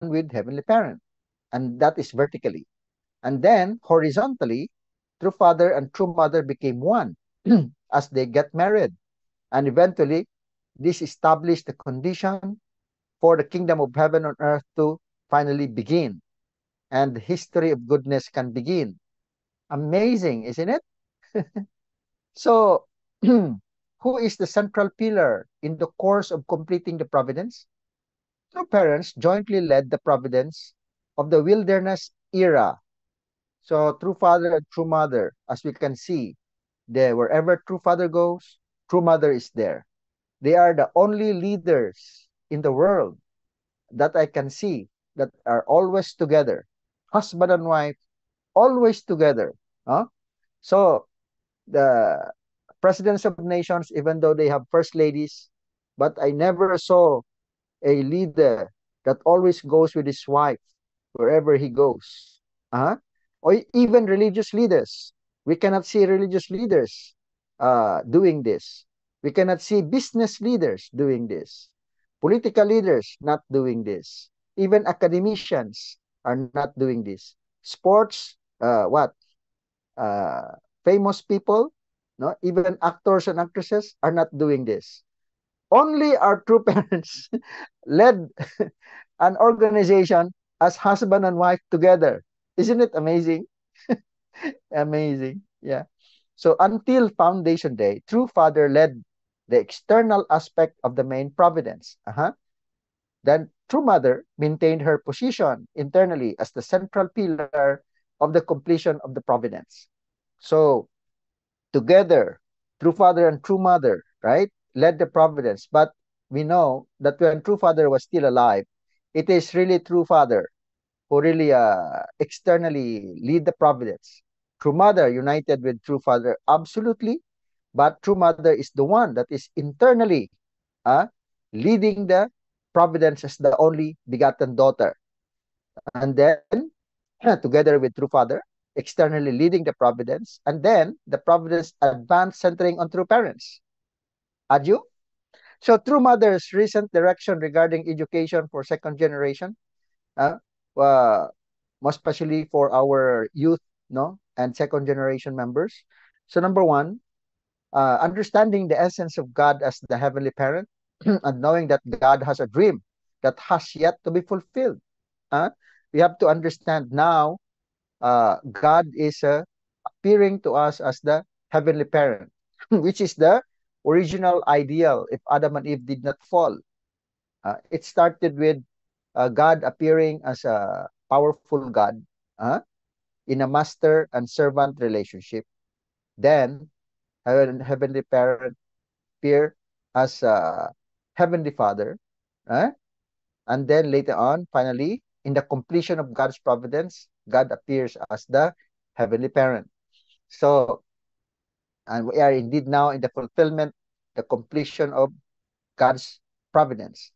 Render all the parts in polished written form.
with Heavenly Parent, and that is vertically. And then horizontally, true father and true mother became one as they get married. And eventually, this established the condition for the kingdom of heaven on earth to finally begin. And the history of goodness can begin. Amazing, isn't it? So, who is the central pillar in the course of completing the providence? True parents jointly led the providence of the wilderness era. So, true father and true mother, as we can see, there wherever true father goes, true mother is there. They are the only leaders in the world that I can see that are always together, husband and wife, always together. Huh? So the presidents of nations, even though they have first ladies, but I never saw a leader that always goes with his wife wherever he goes. Uh-huh. Or even religious leaders. We cannot see religious leaders doing this. We cannot see business leaders doing this. Political leaders not doing this. Even academicians are not doing this. Sports, what? Uh, Famous people, no, even actors and actresses are not doing this. Only our true parents led an organization as husband and wife together. Isn't it amazing? Amazing. Yeah. So until Foundation Day, True Father led the external aspect of the main providence. Then True Mother maintained her position internally as the central pillar of the completion of the providence. So together, True Father and True Mother, right, led the providence. But we know that when True Father was still alive, it is really True Father who really externally lead the providence. True Mother united with True Father, absolutely, but True Mother is the one that is internally uh, leading the providence as the only begotten daughter. And then, together with True Father, externally leading the providence, and then the providence advanced centering on true parents. Adju? So, True Mother's recent direction regarding education for second generation, uh, uh, most especially for our youth, no, and second generation members. So, number one, understanding the essence of God as the heavenly parent, and knowing that God has a dream that has yet to be fulfilled. Uh, we have to understand now God is appearing to us as the heavenly parent, which is the original ideal if Adam and Eve did not fall. It started with God appearing as a powerful God uh, in a master and servant relationship. Then, heavenly parent appear as a heavenly father. Uh, and then later on, finally, in the completion of God's providence, God appears as the heavenly parent. So, and we are indeed now in the fulfillment, the completion of God's providence.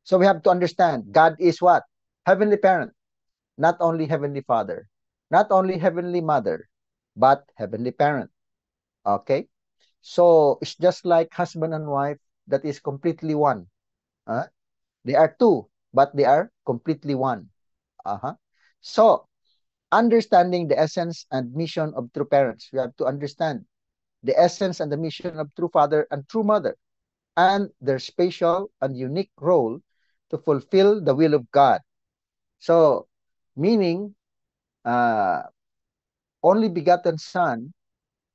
So we have to understand God is what? Heavenly parent, not only heavenly father, not only heavenly mother, but heavenly parent. Okay? So it's just like husband and wife that is completely one. Uh, they are two, but they are completely one. Uh-huh. So understanding the essence and mission of true parents, we have to understand the essence and the mission of true father and true mother, and their special and unique role to fulfill the will of God. So, meaning, uh, only begotten Son,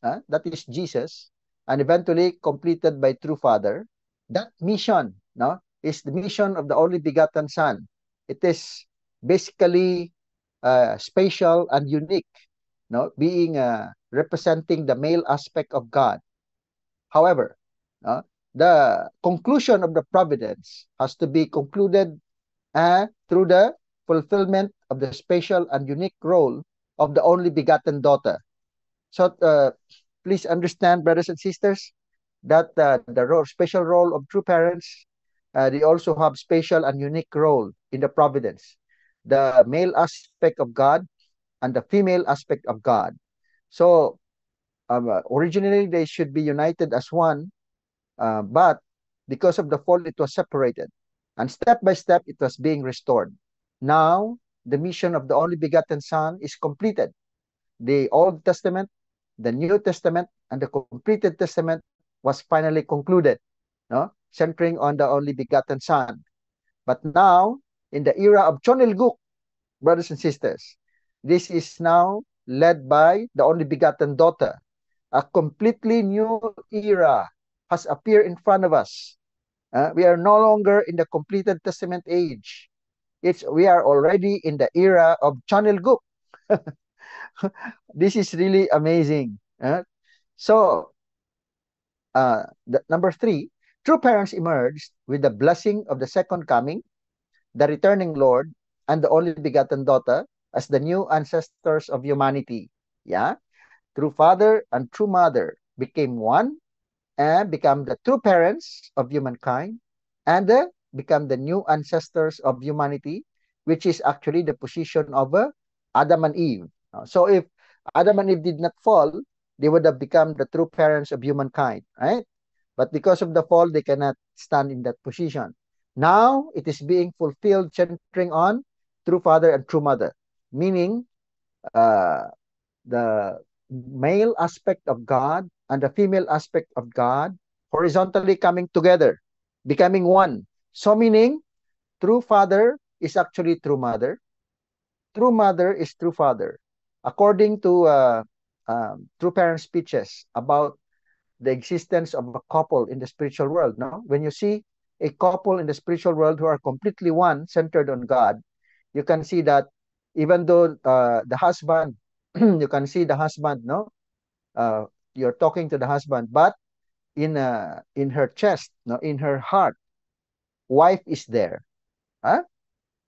that is Jesus, and eventually completed by true Father. That mission, no, is the mission of the only begotten Son. It is basically special and unique, no, being representing the male aspect of God. However, uh, the conclusion of the providence has to be concluded through the fulfillment of the special and unique role of the only begotten daughter. So please understand, brothers and sisters, that the special role of true parents, they also have special and unique role in the providence. The male aspect of God and the female aspect of God. So originally they should be united as one, but because of the fall, it was separated. And step by step, it was being restored. Now, the mission of the only begotten Son is completed. The Old Testament, the New Testament, and the completed Testament was finally concluded, no? Centering on the only begotten Son. But now, in the era of Chonilguk, brothers and sisters, this is now led by the only begotten daughter. A completely new era has appeared in front of us. We are no longer in the completed Testament age. We are already in the era of Chonilguk. This is really amazing. So, number three, true parents emerged with the blessing of the second coming, the returning Lord, and the only begotten daughter as the new ancestors of humanity. Yeah, true father and true mother became one and become the true parents of humankind and become the new ancestors of humanity, which is actually the position of Adam and Eve. So if Adam and Eve did not fall, they would have become the true parents of humankind, right? But because of the fall, they cannot stand in that position. Now it is being fulfilled, centering on true father and true mother, meaning uh, the male aspect of God and the female aspect of God horizontally coming together, becoming one. So meaning true father is actually true mother. True mother is true father. According to true parent speeches about the existence of a couple in the spiritual world, no? When you see a couple in the spiritual world who are completely one, centered on God, you can see that even though the husband, you can see the husband, no? Uh, you're talking to the husband, but in her chest, no, in her heart, wife is there. Huh?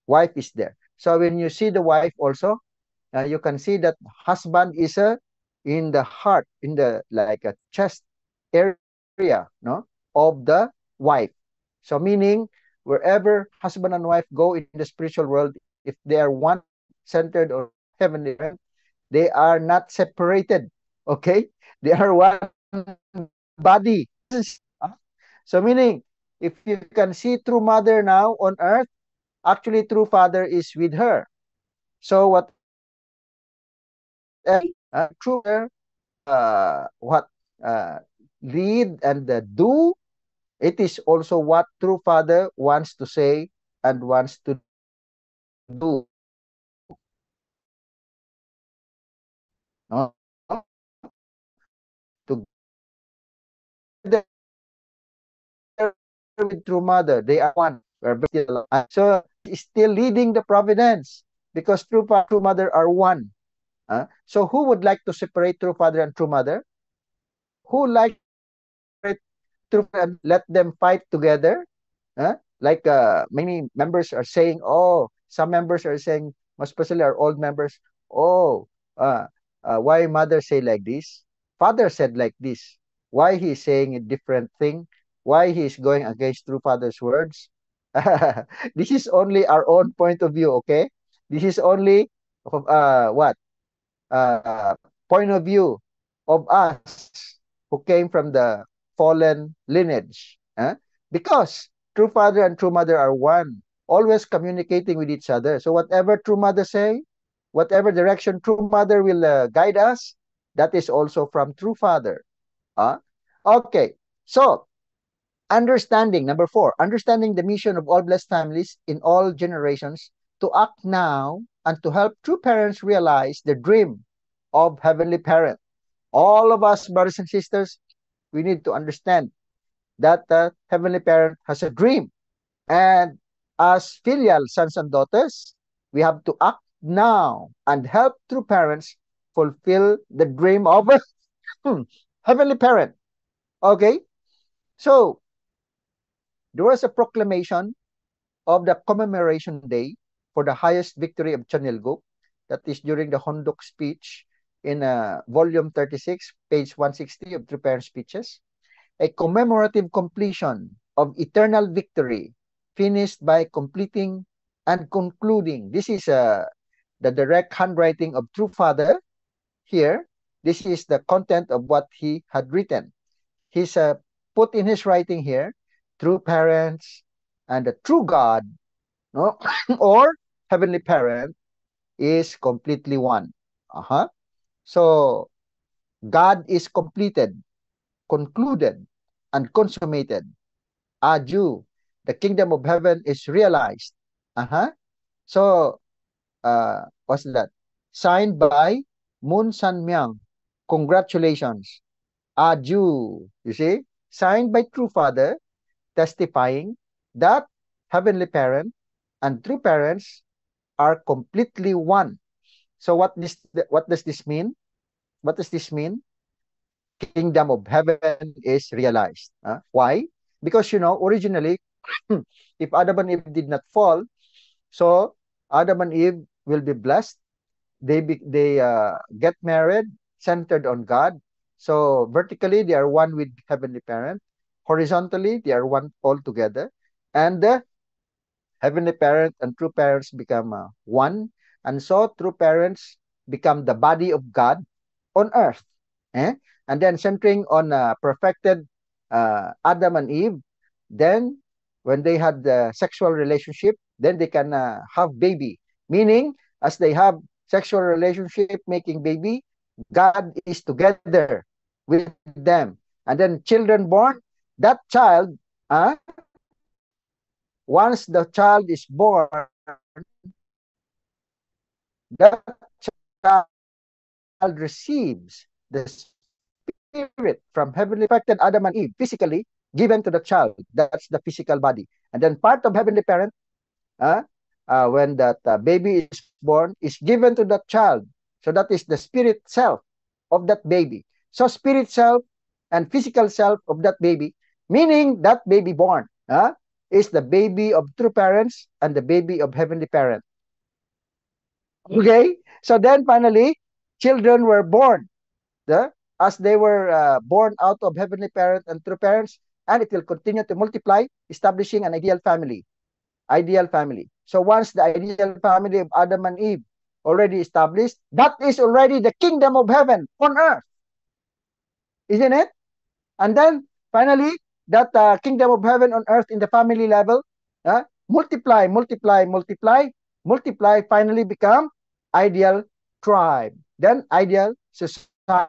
Wife is there. So when you see the wife also, you can see that husband is in the heart, in the like a chest area, no, of the wife. So meaning wherever husband and wife go in the spiritual world, if they are one centered on heavenly parent, they are not separated. Okay, they are one body. So meaning if you can see true mother now on earth, actually true father is with her. So whatever true mother what uh, lead and do, it is also what true father wants to say and wants to do. No? Together with true mother, they are one. We're still alive. So is still leading the providence because true father and true mother are one. So who would like to separate true father and true mother? Who like true and let them fight together? Like many members are saying, oh, some members are saying, especially our old members, oh, uh, why mother say like this? Father said like this. Why he is saying a different thing? Why he is going against true father's words? This is only our own point of view, okay? This is only what point of view of us who came from the fallen lineage. Because true father and true mother are one, always communicating with each other. So whatever true mother say, whatever direction true mother will guide us, that is also from true father. Uh, okay, so understanding, number four, understanding the mission of all blessed families in all generations to act now and to help true parents realize the dream of heavenly parent. All of us, brothers and sisters, we need to understand that the heavenly parent has a dream. And as filial sons and daughters, we have to act now and help true parents fulfill the dream of a heavenly parent. Okay? So, there was a proclamation of the commemoration day for the highest victory of Chanilguk, that is during the Hondok speech in volume 36, page 160 of True Parent Speeches, a commemorative completion of eternal victory, finished by completing and concluding. This is the direct handwriting of True Father here. This is the content of what he had written. He's put in his writing here, true parents and the true God, no? Or heavenly parent is completely one. Uh-huh. So God is completed, concluded, and consummated. Adieu. The kingdom of heaven is realized. Uh-huh. So, what's that? Signed by Moon San Myung. Congratulations. Adieu. You see? Signed by True Father, testifying that Heavenly Parent and True Parents are completely one. So what does this mean? What does this mean? Kingdom of heaven is realized. Why? Because originally, if Adam and Eve did not fall, so Adam and Eve will be blessed. They get married, centered on God. So vertically, they are one with heavenly parent. Horizontally, they are one all together, and the heavenly parent and true parents become one, and so true parents become the body of God on earth. Eh? And then centering on perfected Adam and Eve, then when they had the sexual relationship, then they can have baby. Meaning, as they have sexual relationship, making baby, God is together with them. And then children born, that child, once the child is born, that child receives the spirit from heavenly perfected Adam and Eve physically given to the child. That's the physical body. And then part of heavenly parent, uh, when that baby is born, is given to that child. So that is the spirit self of that baby. So spirit self and physical self of that baby, meaning that baby born, is the baby of true parents and the baby of heavenly parent. Okay? So then finally, children were born. As they were born out of heavenly parent and true parents, and it will continue to multiply, establishing an ideal family. Ideal family. So once the ideal family of Adam and Eve already established, that is already the kingdom of heaven on earth, isn't it? And then finally, that kingdom of heaven on earth in the family level, multiply, multiply, multiply, multiply, finally become ideal tribe, then ideal society,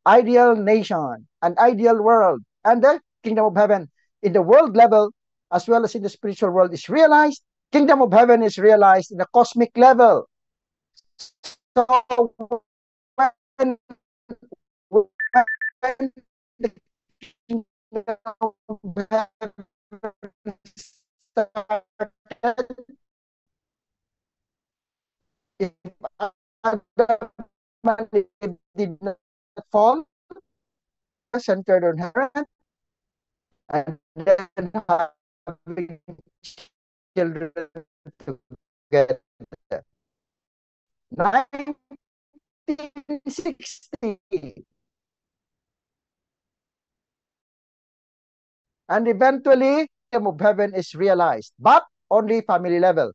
ideal nation, an ideal world, and the kingdom of heaven in the world level as well as in the spiritual world is realized. Kingdom of heaven is realized in the cosmic level. So when, when the kingdom of heaven started, if Adam and Eve did not fall, centered on heaven, and then having children together. 1960. And eventually, the kingdom of heaven is realized, but only family level.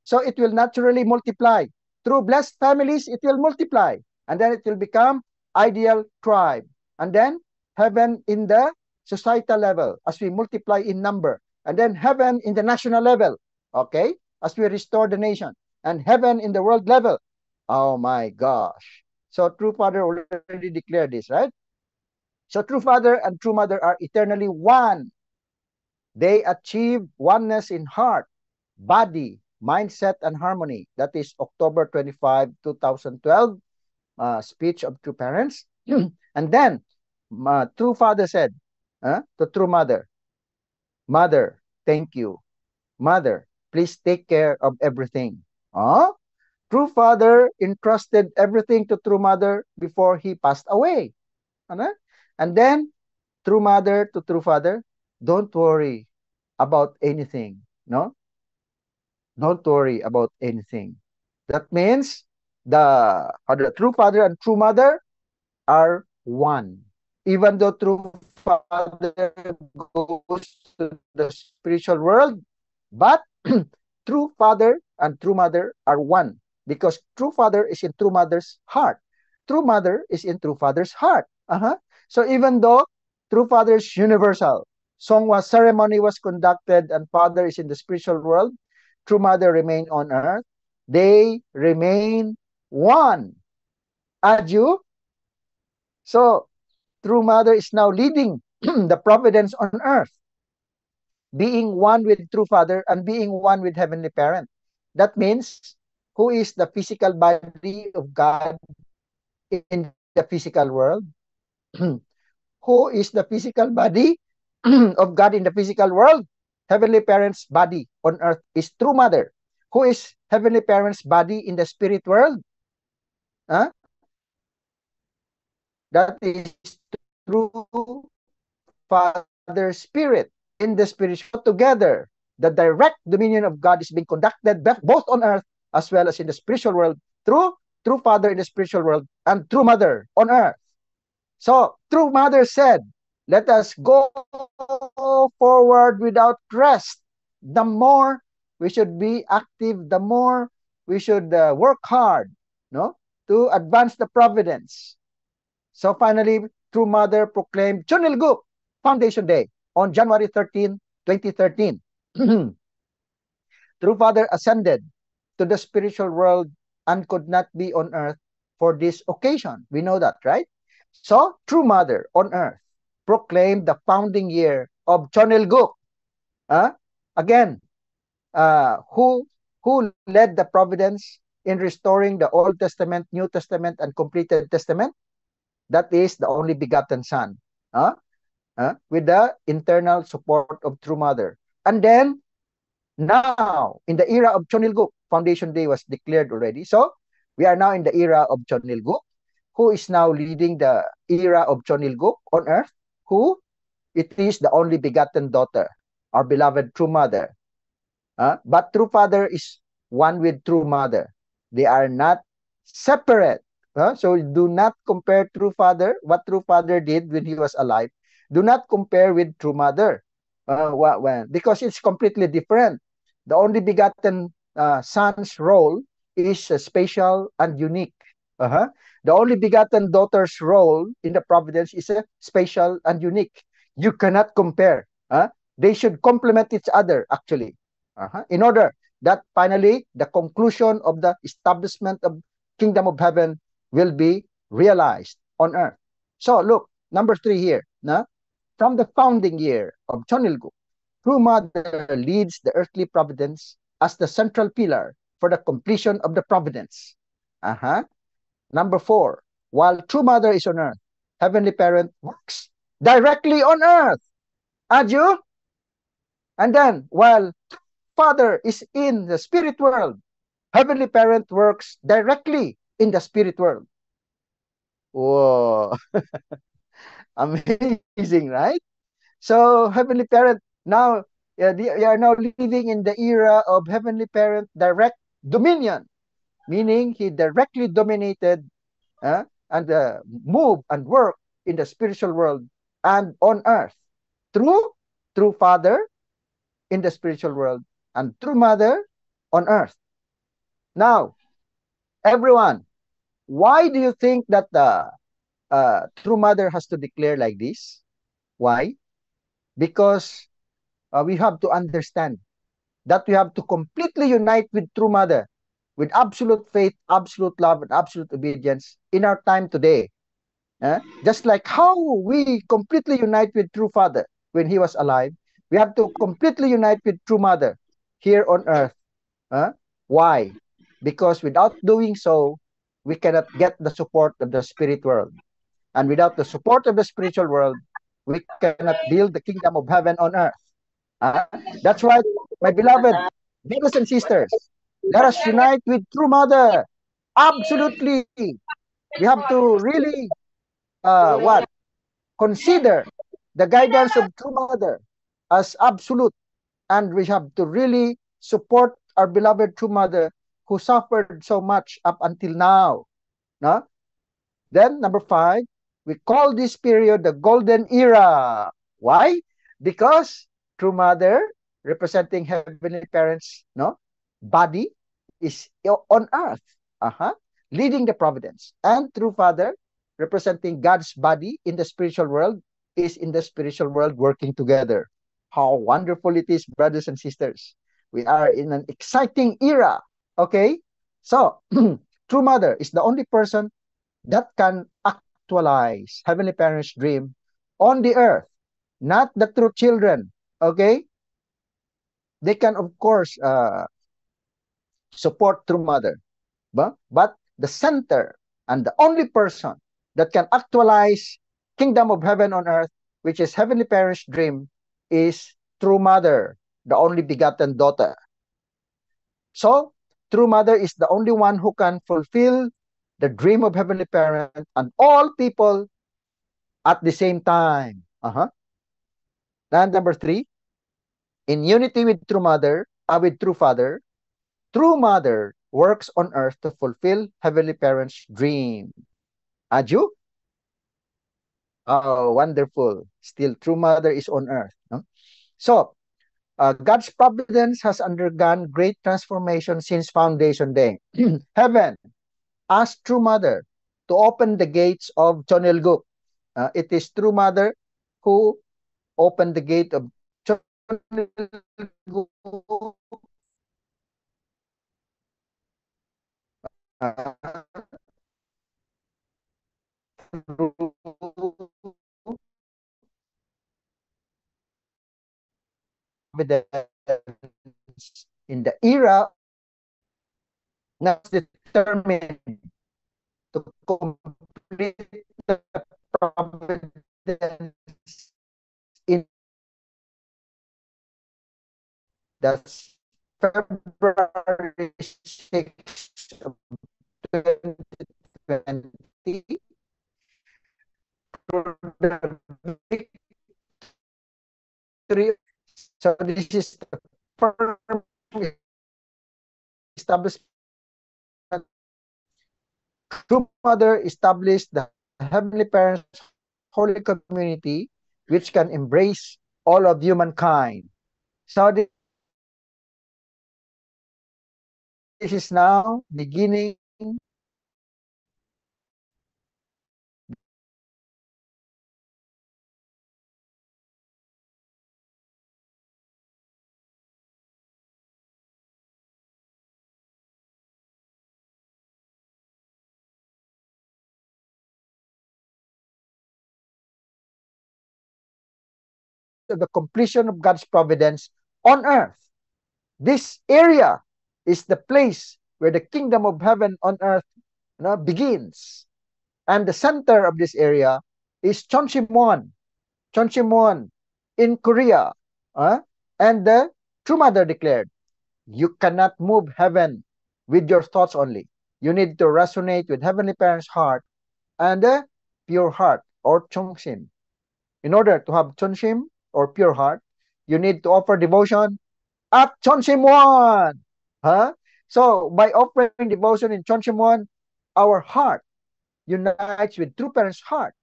So it will naturally multiply. Through blessed families, it will multiply. And then it will become ideal tribe. And then heaven in the societal level as we multiply in number. And then heaven in the national level. Okay? As we restore the nation. And heaven in the world level. Oh my gosh. So True Father already declared this, right? So True Father and True Mother are eternally one. They achieve oneness in heart, body, mindset, and harmony. That is October 25, 2012, speech of True Parents. And then, True Father said to True Mother, Mother, thank you. Mother, please take care of everything. True Father entrusted everything to True Mother before he passed away. Ano? And then, True Mother to True Father, don't worry about anything. No? Don't worry about anything. That means the True Father and True Mother are one. Even though True Father goes to the spiritual world, but True Father and True Mother are one because True Father is in True Mother's heart. True Mother is in True Father's heart. So even though True Father is universal, Songwa ceremony was conducted and Father is in the spiritual world. True Mother remain on earth. They remain one. Aju. So, True Mother is now leading the providence on earth, being one with True Father and being one with Heavenly Parent. That means, who is the physical body of God in the physical world? Who is the physical body of God in the physical world? Heavenly Parent's body on earth is True Mother. Who is Heavenly Parent's body in the spirit world? Huh? That is True Father Spirit in the spiritual together. The direct dominion of God is being conducted both on earth as well as in the spiritual world through True Father in the spiritual world and True Mother on earth. So, True Mother said, let us go forward without rest. The more we should be active, the more we should work hard, no, to advance the providence. So finally, True Mother proclaimed Chunilguk Foundation Day on January 13, 2013. True Father ascended to the spiritual world and could not be on earth for this occasion. We know that, right? So, True Mother on earth proclaimed the founding year of Chonilguk. Again, who led the providence in restoring the Old Testament, New Testament, and completed Testament? That is the only begotten Son, with the internal support of True Mother. And then, now, in the era of Chonilguk, Foundation Day was declared already. So, we are now in the era of Chonilguk. Who is now leading the era of Chonilguk on earth? Who? It is the only begotten daughter, our beloved True Mother. But True Father is one with True Mother. They are not separate. So do not compare True Father, what True Father did when he was alive. Do not compare with True Mother. Because it's completely different. The only begotten son's role is special and unique. The only begotten daughter's role in the providence is special and unique. You cannot compare. They should complement each other, actually. In order that finally the conclusion of the establishment of kingdom of heaven will be realized on earth. So look, number 3 here. From the founding year of Chonilguk, True Mother leads the earthly providence as the central pillar for the completion of the providence. Number 4, while True Mother is on earth, Heavenly Parent works directly on earth. Aju? And then, while Father is in the spirit world, Heavenly Parent works directly in the spirit world. Whoa. Amazing, right? So, Heavenly Parent, now, you are now living in the era of Heavenly Parent direct dominion, meaning he directly dominated and move and work in the spiritual world and on earth through Father in the spiritual world and True Mother on earth. Now, everyone, why do you think that the True Mother has to declare like this? Why? Because we have to understand that we have to completely unite with True Mother, with absolute faith, absolute love, and absolute obedience in our time today. Just like how we completely unite with True Father when he was alive, we have to completely unite with True Mother here on earth. Why? Because without doing so, we cannot get the support of the spirit world. And without the support of the spiritual world, we cannot build the kingdom of heaven on earth. That's right, my beloved brothers and sisters. Let us unite with True Mother. Absolutely. We have to really consider the guidance of True Mother as absolute, and we have to really support our beloved True Mother who suffered so much up until now. No? Then number 5, we call this period the golden era. Why? Because True Mother, representing Heavenly Parents, body, is on earth, leading the providence. And True Father, representing God's body in the spiritual world, is in the spiritual world working together. How wonderful it is, brothers and sisters. We are in an exciting era. Okay? So, true mother is the only person that can actualize Heavenly Parents' dream on the earth, not the true children. Okay? They can, of course, support true mother. But the center and the only person that can actualize kingdom of heaven on earth, which is Heavenly Parents' dream, is true mother, the only begotten daughter. So, true mother is the only one who can fulfill the dream of Heavenly Parent and all people at the same time. And number three, in unity with true mother, with true father, true mother works on earth to fulfill Heavenly Parents' dream. Aju? Oh, wonderful. Still, true mother is on earth. No? So, God's providence has undergone great transformation since foundation day. Heaven asked true mother to open the gates of Chonilguk. It is true mother who opened the gate of Chonilguk. In the era now determined to complete the providence in that's February 6 of 2020 for the victory. So this is the firm establishment. True Mother established the Heavenly Parents Holy Community, which can embrace all of humankind. So this is now beginning of the completion of God's providence on earth. This area is the place where the kingdom of heaven on earth begins. And the center of this area is Chonsimwon. Chonsimwon in Korea. And the True Mother declared, you cannot move heaven with your thoughts only. You need to resonate with Heavenly Parents' heart and the pure heart or Chongsim. In order to have Chonsim or pure heart, you need to offer devotion at Chonsimwon. So by offering devotion in Chonsimwon, our heart unites with true parents' heart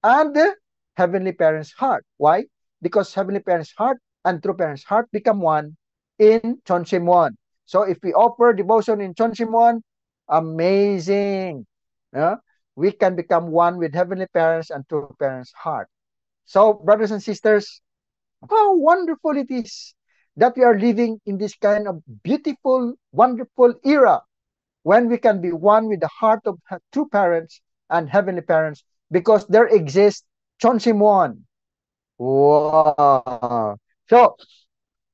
and the Heavenly Parents' heart. Why? Because Heavenly Parents' heart and true parents' heart become one in Chonsimwon. So if we offer devotion in Chonsimwon, amazing. We can become one with Heavenly Parents and true parents' heart. So, brothers and sisters, how wonderful it is that we are living in this kind of beautiful, wonderful era when we can be one with the heart of true parents and Heavenly Parents because there exists Chonsimwon. Wow. So,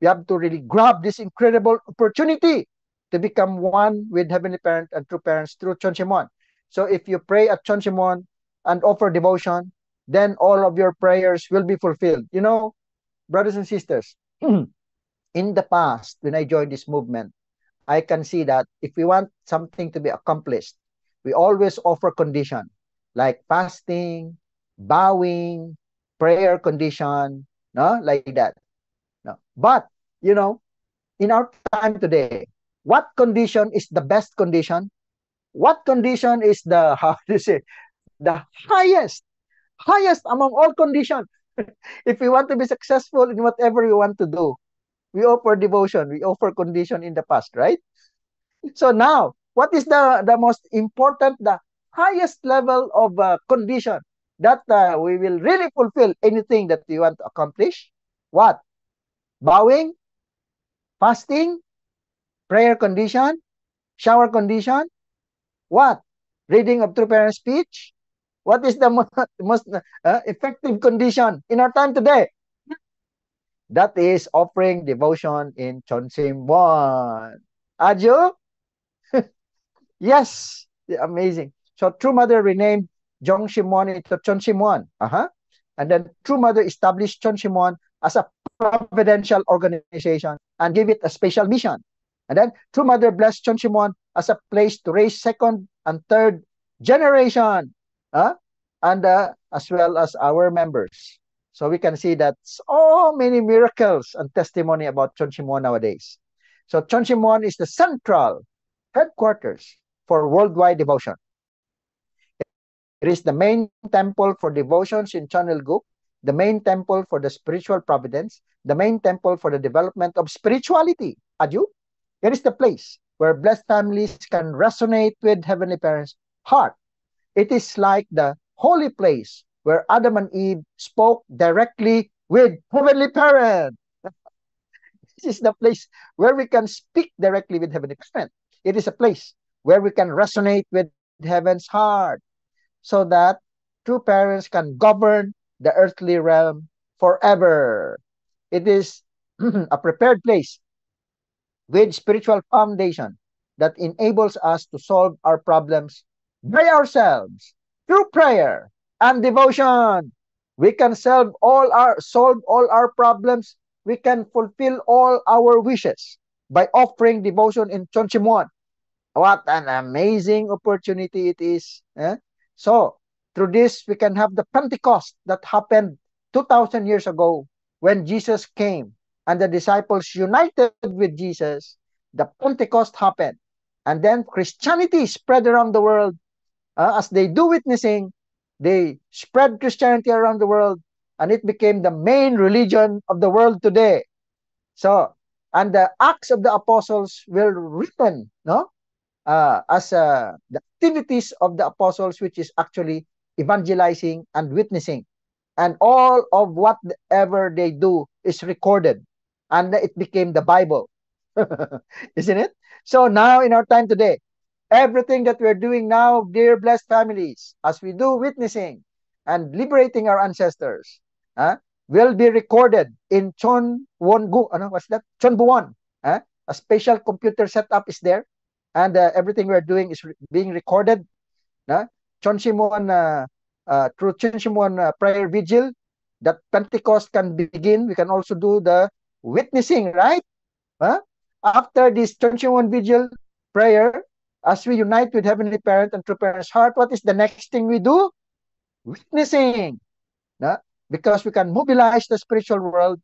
we have to really grab this incredible opportunity to become one with Heavenly Parent and true parents through Chonsimwon. So if you pray at Chonsimwon and offer devotion, then all of your prayers will be fulfilled. Brothers and sisters, in the past, when I joined this movement, I can see that if we want something to be accomplished, we always offer condition like fasting, bowing, prayer condition, no, like that. No. But, in our time today, what condition is the best condition? What condition is the, how to say, the highest among all conditions? If we want to be successful in whatever we want to do, we offer devotion, we offer condition in the past, right? So now, what is the most important, the highest level of condition that we will really fulfill anything that we want to accomplish? What? Bowing, fasting, prayer condition, shower condition. What? Reading of true parent speech. What is the most effective condition in our time today? That is offering devotion in Chonsimon. Aju? Yes. Amazing. So True Mother renamed Jongsimon into Chonsimon. And then True Mother established Chonsimon as a providential organization and gave it a special mission. And then True Mother blessed Chonsimon as a place to raise second and third generation, and as well as our members. So we can see that so many miracles and testimony about Chonsimon nowadays. So Chonsimon is the central headquarters for worldwide devotion. It is the main temple for devotions in Chonilguk, the main temple for the spiritual providence, the main temple for the development of spirituality. Aju? It is the place where blessed families can resonate with Heavenly Parents' heart. It is like the holy place where Adam and Eve spoke directly with Heavenly Parent. This is the place where we can speak directly with Heavenly Parent. It is a place where we can resonate with Heaven's heart, so that true parents can govern the earthly realm forever. It is a prepared place with spiritual foundation that enables us to solve our problems by ourselves through prayer and devotion. We can solve all our problems. We can fulfill all our wishes by offering devotion in Chonsimon. What an amazing opportunity it is. So, through this, we can have the Pentecost that happened 2,000 years ago when Jesus came and the disciples united with Jesus. The Pentecost happened. And then Christianity spread around the world. As they do witnessing, they spread Christianity around the world, and it became the main religion of the world today. So, and the Acts of the Apostles were written, no? As the activities of the apostles, which is actually evangelizing and witnessing. And all of whatever they do is recorded. And it became the Bible. Isn't it? So now in our time today, everything that we're doing now, dear blessed families, as we do witnessing and liberating our ancestors, will be recorded in Chonwon-gu. What's that? Chonbuwon. A special computer setup is there, and everything we're doing is being recorded. Chonsimon, through Chonsimon prayer vigil, that Pentecost can begin. We can also do the witnessing, right? After this Chonsimon vigil prayer, as we unite with Heavenly Parent and True Parent's heart, what is the next thing we do? Witnessing. Because we can mobilize the spiritual world,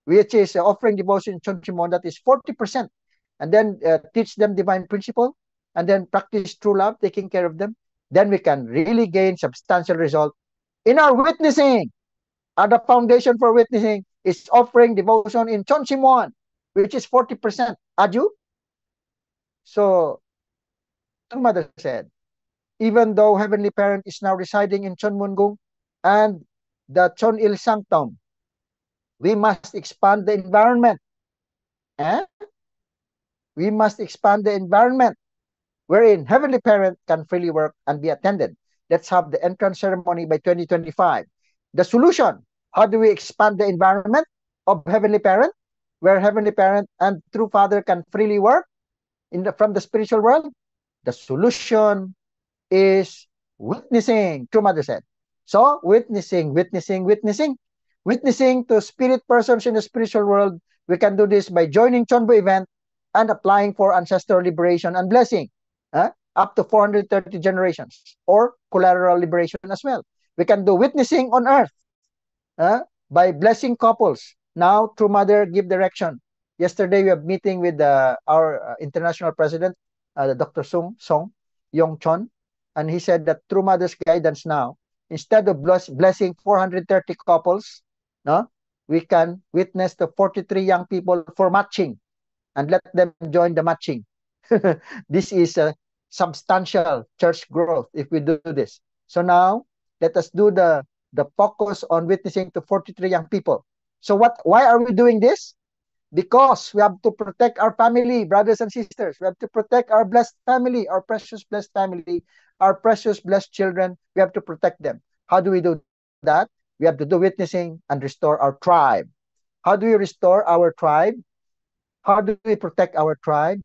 which is offering devotion in Chonsimon, that is 40%. And then teach them divine principle, and then practice true love, taking care of them. Then we can really gain substantial result in our witnessing. And the foundation for witnessing is offering devotion in Chonsimon, which is 40%. Aju? So, True Mother said, even though Heavenly Parent is now residing in Chonmungung and the Chonil Sanctum, we must expand the environment. We must expand the environment wherein Heavenly Parent can freely work and be attended. Let's have the entrance ceremony by 2025. The solution, how do we expand the environment of Heavenly Parent, where Heavenly Parent and True Father can freely work from the spiritual world? The solution is witnessing, True Mother said. So, witnessing to spirit persons in the spiritual world. We can do this by joining Chonbu event and applying for ancestral liberation and blessing, up to 430 generations, or collateral liberation as well. We can do witnessing on earth by blessing couples. Now, True Mother give direction. Yesterday, we have meeting with our international president, Dr. Song Yong Chon, and he said that True Mother's guidance now, instead of blessing 430 couples, we can witness the 43 young people for matching and let them join the matching. This is a substantial church growth if we do this. So now, let us do the focus on witnessing to 43 young people. So why are we doing this? Because we have to protect our family, brothers and sisters. We have to protect our blessed family, our precious blessed family, our precious blessed children. We have to protect them. How do we do that? We have to do witnessing and restore our tribe. How do we restore our tribe? How do we protect our tribe?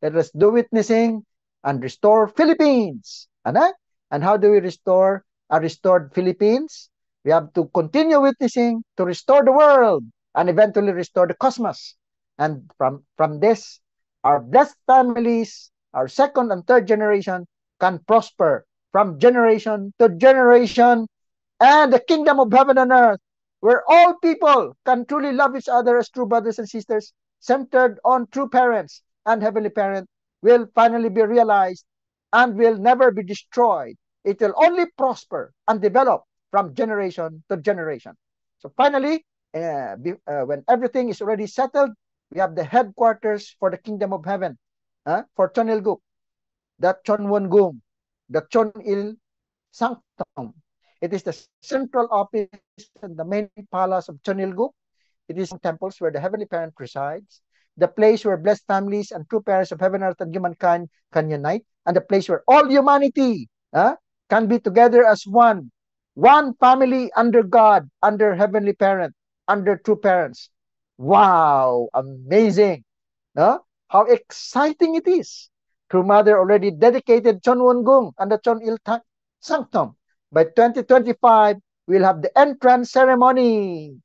Let us do witnessing and restore Philippines. Ano? And how do we restore a restored Philippines? We have to continue witnessing to restore the world and eventually restore the cosmos. And from this, our blessed families, our second and third generation can prosper from generation to generation, and the kingdom of heaven and earth, where all people can truly love each other as true brothers and sisters, centered on true parents and heavenly parent, will finally be realized and will never be destroyed. It will only prosper and develop from generation to generation. So finally, when everything is already settled, we have the headquarters for the kingdom of heaven, for Chonilguk, the Chonwongung, the Chonil Sanctum. It is the central office and the main palace of Chonilguk. It is temples where the heavenly parent resides, the place where blessed families and true parents of heaven, earth, and humankind can unite, and the place where all humanity can be together as one family under God, under heavenly parent, under true parents. Wow, amazing. How exciting it is. True Mother already dedicated Chonwongung and the Chonil Sanctum. By 2025, we'll have the entrance ceremony.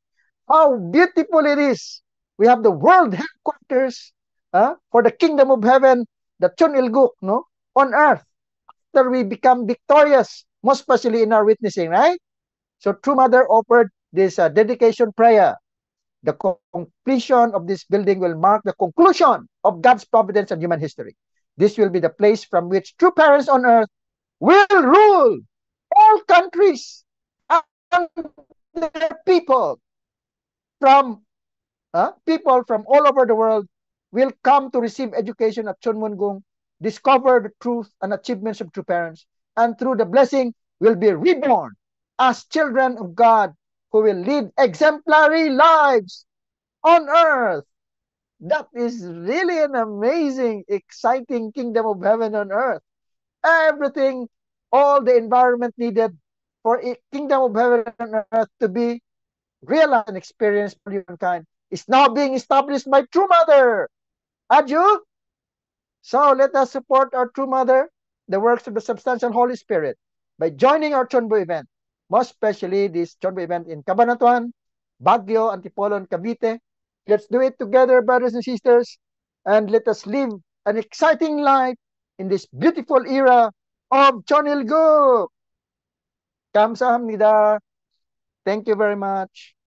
How beautiful it is. We have the world headquarters for the kingdom of heaven, the Chonilguk, no, on earth. After we become victorious, most especially in our witnessing, right? So True Mother offered this dedication prayer. The completion of this building will mark the conclusion of God's providence and human history. This will be the place from which true parents on earth will rule all countries and their people from all over the world will come to receive education at Chonwongung, discover the truth and achievements of true parents, and through the blessing will be reborn as children of God who will lead exemplary lives on earth. That is really an amazing, exciting kingdom of heaven on earth. Everything, all the environment needed for a kingdom of heaven on earth to be realized and experienced by humankind is now being established by True Mother. Adju? So let us support our True Mother, the works of the substantial Holy Spirit, by joining our Chonbo event, most especially this Chonbo event in Cabanatuan, Baguio, Antipolo, and Cavite. Let's do it together, brothers and sisters, and let us live an exciting life in this beautiful era of Chonilguk. Kamsahamnida. Thank you very much.